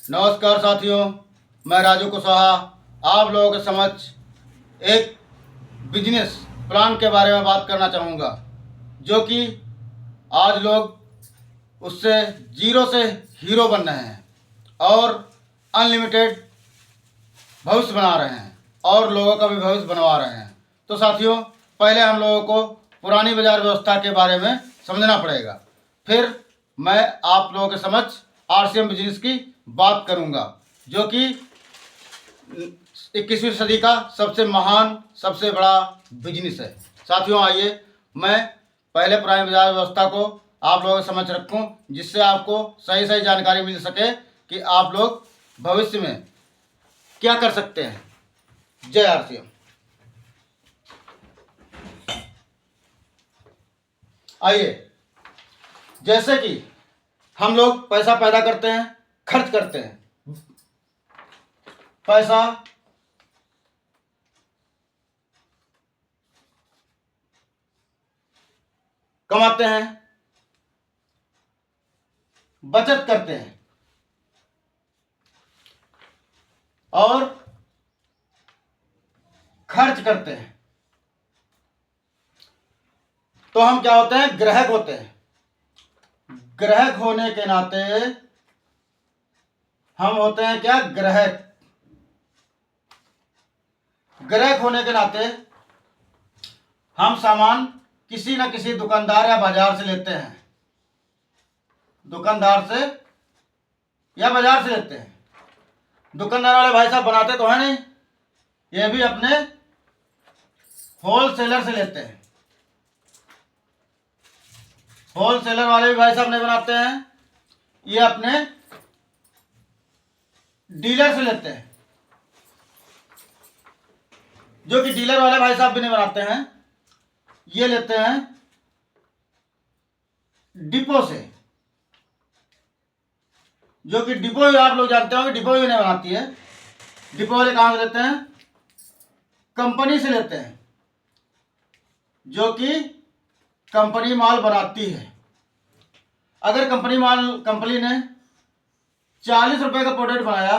नमस्कार साथियों, मैं राजू कुशवाहा आप लोगों के समक्ष एक बिजनेस प्लान के बारे में बात करना चाहूँगा, जो कि आज लोग उससे जीरो से हीरो बन रहे हैं और अनलिमिटेड भविष्य बना रहे हैं और लोगों का भी भविष्य बनवा रहे हैं। तो साथियों, पहले हम लोगों को पुरानी बाजार व्यवस्था के बारे में समझना पड़ेगा, फिर मैं आप लोगों के समक्ष आरसीएम बिजनेस की बात करूंगा, जो कि 21वीं सदी का सबसे महान, सबसे बड़ा बिजनेस है। साथियों, आइए मैं पहले पुरानी बाजार व्यवस्था को आप लोगों के समक्ष रखूं, जिससे आपको सही सही जानकारी मिल सके कि आप लोग भविष्य में क्या कर सकते हैं। जय आरसीएम। आइए, जैसे कि हम लोग पैसा पैदा करते हैं, खर्च करते हैं, पैसा कमाते हैं, बचत करते हैं और खर्च करते हैं, तो हम क्या होते हैं? ग्राहक होते हैं। ग्राहक होने के नाते हम होते हैं क्या? ग्राहक। ग्राहक होने के नाते हम सामान किसी न किसी दुकानदार या बाजार से लेते हैं। दुकानदार से या बाजार से लेते हैं। दुकानदार वाले भाई साहब बनाते तो है नहीं, ये भी अपने होलसेलर से लेते हैं। होलसेलर वाले भी भाई साहब नहीं बनाते हैं, ये अपने डीलर से लेते हैं। जो कि डीलर वाले भाई साहब भी नहीं बनाते हैं, ये लेते हैं डिपो से। जो कि डिपो आप लोग जानते हो कि डिपो भी नहीं बनाती है। डिपो वाले कहां से लेते हैं? कंपनी से लेते हैं, जो कि कंपनी माल बनाती है। अगर कंपनी ने 40 रुपए का प्रोडक्ट बनाया,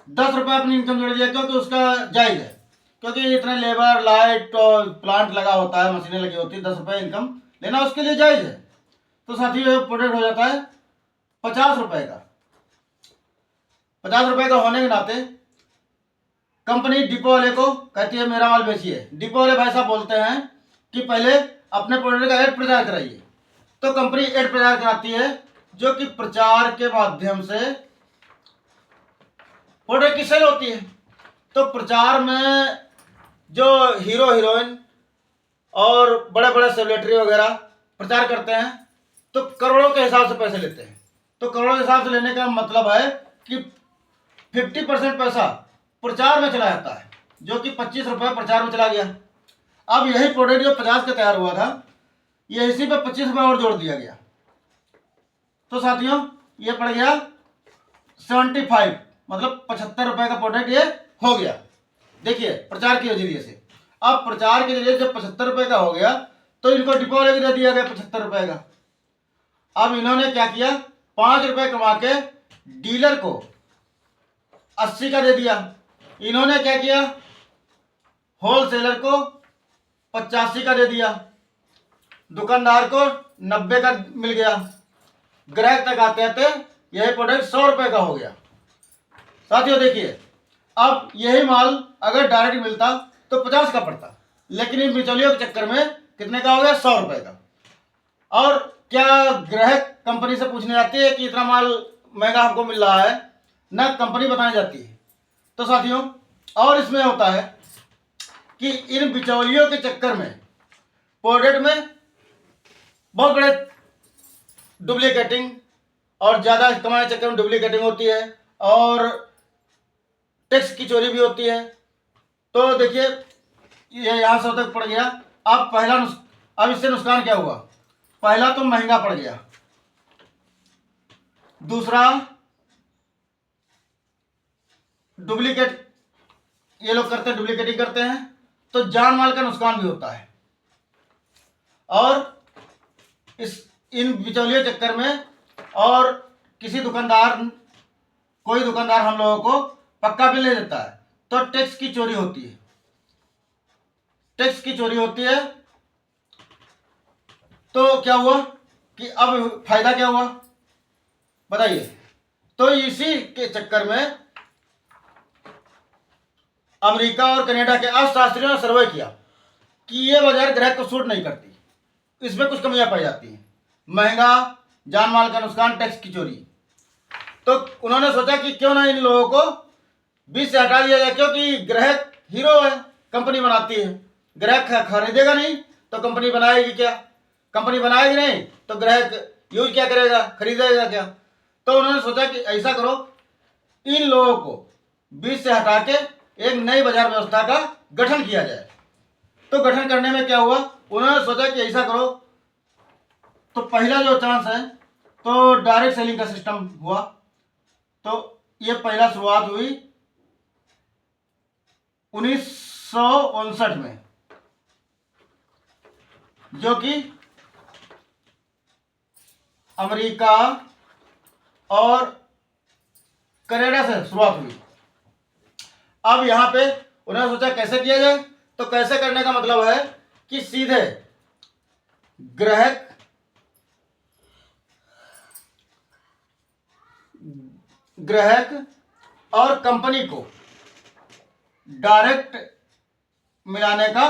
10 रुपए अपनी इनकम जोड़ दिया, क्योंकि उसका जायज है, क्योंकि इतने लेबर, लाइट और प्लांट लगा होता है, मशीनें लगी होती है, 10 रुपए इनकम लेना उसके लिए जायज है। तो साथ ही प्रोडक्ट हो जाता है 50 रुपए का। 50 रुपए का होने के नाते कंपनी डिपो वाले को कहती है मेरा माल बेचिए। डिपो वाले भाई साहब बोलते हैं कि पहले अपने प्रोडक्ट का एड प्रचार कराइए। तो कंपनी एड प्रचार कराती है, जो कि प्रचार के माध्यम से प्रोडक्ट की सेल होती है। तो प्रचार में जो हीरो हीरोइन और बड़े बड़े सेलिब्रिटी वगैरह प्रचार करते हैं, तो करोड़ों के हिसाब से पैसे लेते हैं। तो करोड़ों के हिसाब से लेने का मतलब है कि 50% पैसा प्रचार में चला जाता है, जो कि 25 रुपए प्रचार में चला गया। अब यही प्रोडक्ट जो 50 का तैयार हुआ था, ये इसी पे 25 रुपए और जोड़ दिया गया। तो साथियों, ये पड़ गया 75, मतलब 75 रुपए का प्रोडक्ट ये हो गया। देखिए, प्रचार के जरिए से। अब प्रचार के जरिए जब 75 रुपए का हो गया, तो इनको डिपो वाले को दे दिया गया 75 रुपए का। अब इन्होंने क्या किया? 5 रुपए कमा के डीलर को 80 का दे दिया। इन्होंने क्या किया? होलसेलर को 85 का दे दिया। दुकानदार को 90 का मिल गया। ग्राहक तक आते आते यही प्रोडक्ट 100 रुपए का हो गया। साथियों देखिए, अब यही माल अगर डायरेक्ट मिलता तो 50 का पड़ता, लेकिन इन बिचौलियों के चक्कर में कितने का हो गया? 100 रुपए का। और क्या ग्राहक कंपनी से पूछने जाती है कि इतना माल महंगा हमको मिल रहा है? ना कंपनी बताने जाती है। तो साथियों, और इसमें होता है कि इन बिचौलियों के चक्कर में प्रोडक्ट में बहुत बड़े डुप्लीकेटिंग और ज़्यादा कमाने के चक्कर में डुप्लीकेटिंग होती है और टैक्स की चोरी भी होती है। तो देखिए, ये यहाँ से तक पड़ गया। अब इससे नुकसान क्या हुआ? पहला तो महंगा पड़ गया, दूसरा डुप्लीकेट ये लोग करते हैं, डुप्लीकेटिंग करते हैं, तो जान माल का नुकसान भी होता है। और इन बिचौलियों चक्कर में और किसी दुकानदार कोई दुकानदार हम लोगों को पक्का बिल नहीं देता है, तो टैक्स की चोरी होती है, टैक्स की चोरी होती है। तो क्या हुआ कि अब फायदा क्या हुआ बताइए। तो इसी के चक्कर में अमेरिका और कनाडा के अर्थशास्त्रियों ने सर्वे किया कि ये बाजार ग्राहक को सूट नहीं करती, इसमें कुछ कमियां पाई जाती हैं, महंगा, जान माल का नुकसान, टैक्स की चोरी। तो उन्होंने सोचा कि क्यों ना इन लोगों को बीच से हटा दिया जाए, क्योंकि ग्राहक हीरो है, कंपनी बनाती है, ग्राहक खरीदेगा नहीं तो कंपनी बनाएगी क्या, कंपनी बनाएगी नहीं तो ग्राहक यूज क्या करेगा, खरीदेगा क्या। तो उन्होंने सोचा कि ऐसा करो, इन लोगों को बीच से हटा के एक नई बाजार व्यवस्था का गठन किया जाए। तो गठन करने में क्या हुआ, उन्होंने सोचा कि ऐसा करो, तो पहला जो चांस है तो डायरेक्ट सेलिंग का सिस्टम हुआ। तो ये पहला शुरुआत हुई 1959 में, जो कि अमेरिका और कनाडा से शुरुआत हुई। अब यहां पे उन्होंने सोचा कैसे किया जाए। तो कैसे करने का मतलब है कि सीधे ग्राहक और कंपनी को डायरेक्ट मिलाने का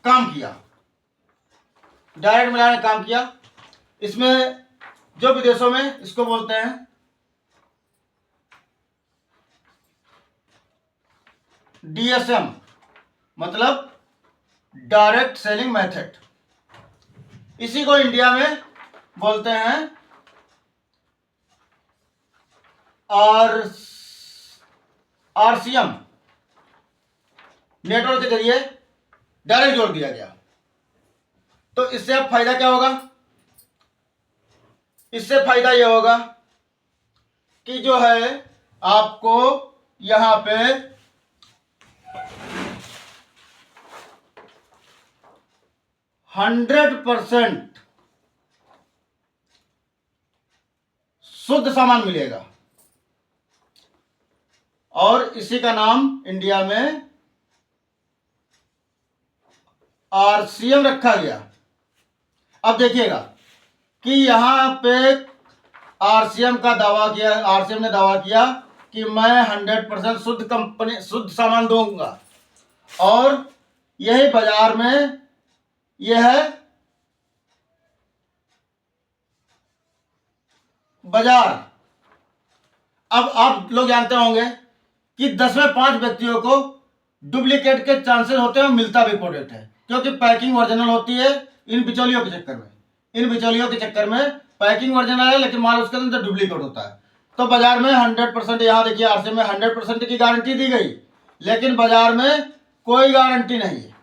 काम किया, डायरेक्ट मिलाने का काम किया। इसमें जो विदेशों में इसको बोलते हैं DSM, मतलब डायरेक्ट सेलिंग मेथड। इसी को इंडिया में बोलते हैं RCM, नेटवर्क के जरिए डायरेक्ट जोड़ दिया गया। तो इससे अब फायदा क्या होगा, इससे फायदा यह होगा कि जो है आपको यहां पे 100% शुद्ध सामान मिलेगा, और इसी का नाम इंडिया में RCM रखा गया। अब देखिएगा कि यहां पे RCM ने दावा किया कि मैं 100% शुद्ध सामान दूंगा, और यही बाजार में यह है बाजार। अब आप लोग जानते होंगे कि 10 में 5 व्यक्तियों को डुप्लीकेट के चांसेस होते हैं, मिलता भी प्रोडक्ट है, क्योंकि पैकिंग ओरिजिनल होती है। इन बिचौलियों के चक्कर में पैकिंग ओरिजिनल है, लेकिन माल उसके अंदर डुप्लीकेट होता है। तो बाजार में 100%, यहाँ देखिए RCM में 100% की गारंटी दी गई, लेकिन बाजार में कोई गारंटी नहीं है।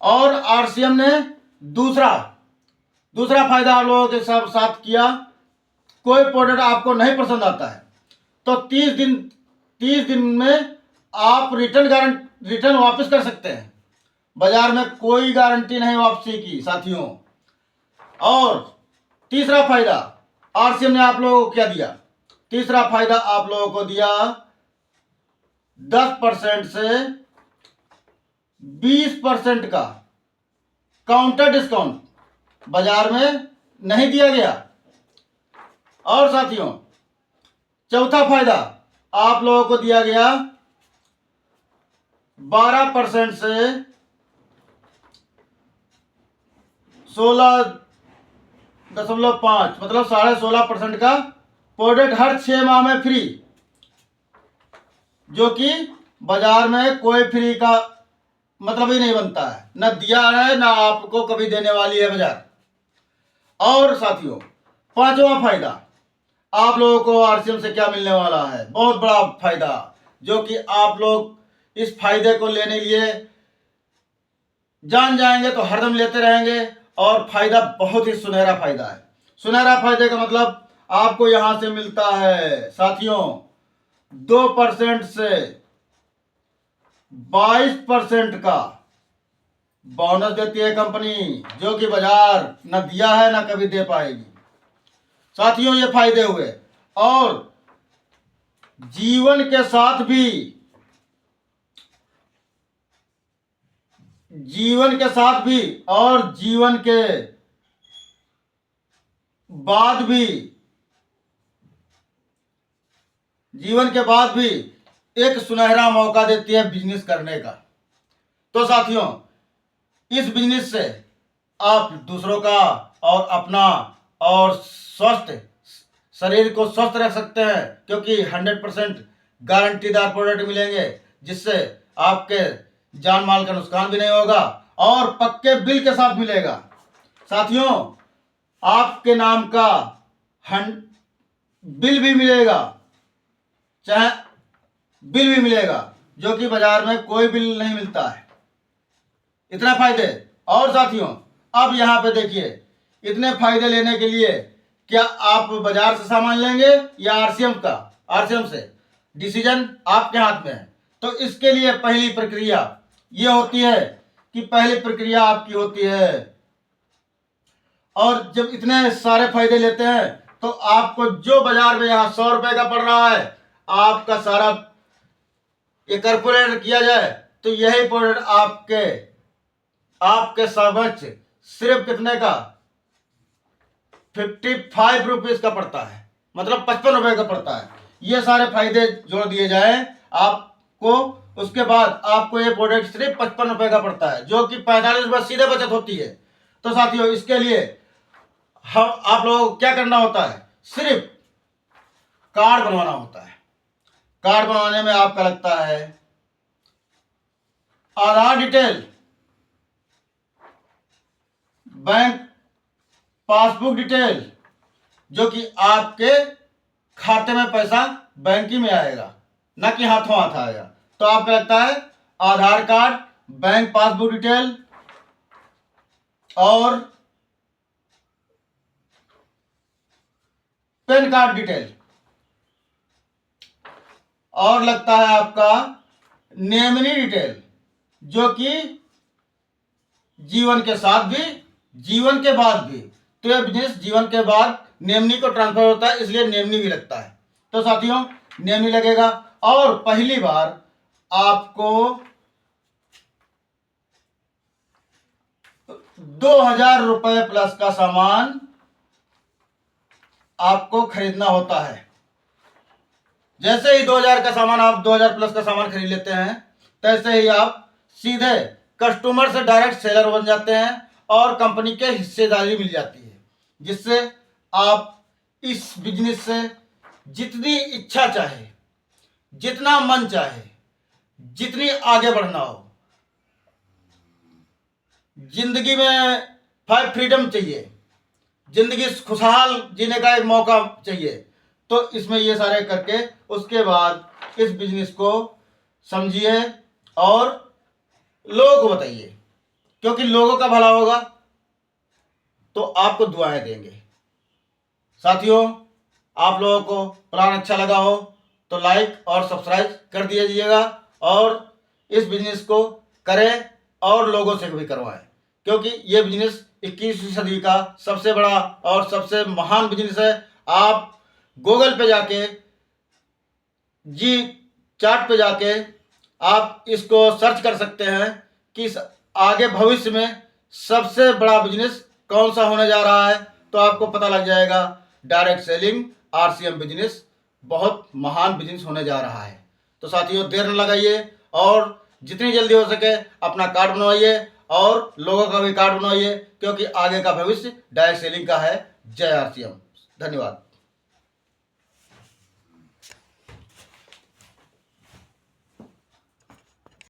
और RCM ने दूसरा फायदा आप लोगों के साथ किया, कोई प्रोडक्ट आपको नहीं पसंद आता है तो 30 दिन में आप रिटर्न वापस कर सकते हैं। बाजार में कोई गारंटी नहीं वापसी की साथियों। और तीसरा फायदा RCM ने आप लोगों को क्या दिया, तीसरा फायदा आप लोगों को दिया 10% से 20% का काउंटर डिस्काउंट बाजार में नहीं दिया गया। और साथियों चौथा फायदा आप लोगों को दिया गया 12% से 16.5, मतलब 16.5% का प्रोडक्ट हर 6 माह में फ्री, जो कि बाजार में कोई फ्री का मतलब ही नहीं बनता है, न दिया है ना आपको कभी देने वाली है बाजार। और साथियों पांचवा फायदा आप लोगों को RCM से क्या मिलने वाला है, बहुत बड़ा फायदा, जो कि आप लोग इस फायदे को लेने के लिए जान जाएंगे तो हरदम लेते रहेंगे। और फायदा बहुत ही सुनहरा फायदा है। सुनहरा फायदे का मतलब आपको यहां से मिलता है साथियों 2% से 22% का बोनस देती है कंपनी, जो कि बाजार न दिया है ना कभी दे पाएगी। साथियों ये फायदे हुए। और जीवन के साथ भी, जीवन के साथ भी और जीवन के बाद भी, जीवन के बाद भी एक सुनहरा मौका देती है बिजनेस करने का। तो साथियों, इस बिजनेस से आप दूसरों का और अपना और स्वस्थ शरीर को स्वस्थ रख सकते हैं, क्योंकि 100% गारंटीदार प्रोडक्ट मिलेंगे, जिससे आपके जान माल का नुकसान भी नहीं होगा और पक्के बिल के साथ मिलेगा। साथियों, आपके नाम का बिल भी मिलेगा, चाहे बिल भी मिलेगा, जो कि बाजार में कोई बिल नहीं मिलता है। इतना फायदे। और साथियों, अब यहां पे देखिए, इतने फायदे लेने के लिए क्या आप बाजार से सामान लेंगे या आरसीएम से, डिसीजन आपके हाथ में है। तो इसके लिए पहली प्रक्रिया ये होती है कि पहली प्रक्रिया आपकी होती है, और जब इतने सारे फायदे लेते हैं तो आपको जो बाजार में यहाँ 100 रुपए का पड़ रहा है, आपका सारा ये कैलकुलेट किया जाए तो यही प्रोडक्ट आपके समक्ष सिर्फ कितने का 55 रुपीज का पड़ता है, मतलब 55 रुपए का पड़ता है। ये सारे फायदे जोड़ दिए जाए आपको, उसके बाद आपको ये प्रोडक्ट सिर्फ 55 रुपए का पड़ता है, जो कि 45 रुपए सीधे बचत होती है। तो साथियों, इसके लिए आप लोगों को क्या करना होता है, सिर्फ कार्ड बनवाना होता है। कार्ड बनवाने में आपका लगता है आधार डिटेल, बैंक पासबुक डिटेल, जो कि आपके खाते में पैसा बैंक ही में आएगा, ना कि हाथों हाथ आएगा। तो आपको लगता है आधार कार्ड, बैंक पासबुक डिटेल और पैन कार्ड डिटेल, और लगता है आपका नॉमिनी डिटेल, जो कि जीवन के साथ भी जीवन के बाद भी। तो यह बिजनेस जीवन के बाद नॉमिनी को ट्रांसफर होता है, इसलिए नॉमिनी भी लगता है। तो साथियों, नॉमिनी लगेगा, और पहली बार आपको 2000 रुपए प्लस का सामान आपको खरीदना होता है। जैसे ही 2000 का सामान, आप 2000 प्लस का सामान खरीद लेते हैं, तैसे ही आप सीधे कस्टमर से डायरेक्ट सेलर बन जाते हैं और कंपनी के हिस्सेदारी मिल जाती है, जिससे आप इस बिजनेस से जितनी इच्छा चाहे, जितना मन चाहे, जितनी आगे बढ़ना हो, जिंदगी में फ्रीडम चाहिए, जिंदगी खुशहाल जीने का एक मौका चाहिए, तो इसमें ये सारे करके उसके बाद इस बिजनेस को समझिए और लोगों को बताइए, क्योंकि लोगों का भला होगा तो आपको दुआएं देंगे। साथियों, आप लोगों को प्लान अच्छा लगा हो तो लाइक और सब्सक्राइब कर दीजिएगा, और इस बिजनेस को करें और लोगों से भी करवाएं, क्योंकि ये बिजनेस 21वीं सदी का सबसे बड़ा और सबसे महान बिजनेस है। आप गूगल पे जाके, जी चार्ट पे जाके आप इसको सर्च कर सकते हैं कि आगे भविष्य में सबसे बड़ा बिजनेस कौन सा होने जा रहा है, तो आपको पता लग जाएगा। डायरेक्ट सेलिंग आरसीएम बिजनेस बहुत महान बिजनेस होने जा रहा है। तो साथियों, देर न लगाइए और जितनी जल्दी हो सके अपना कार्ड बनवाइए और लोगों का भी कार्ड बनवाइए, क्योंकि आगे का भविष्य डायरेक्ट सेलिंग का है। जय आरसीएम। धन्यवाद।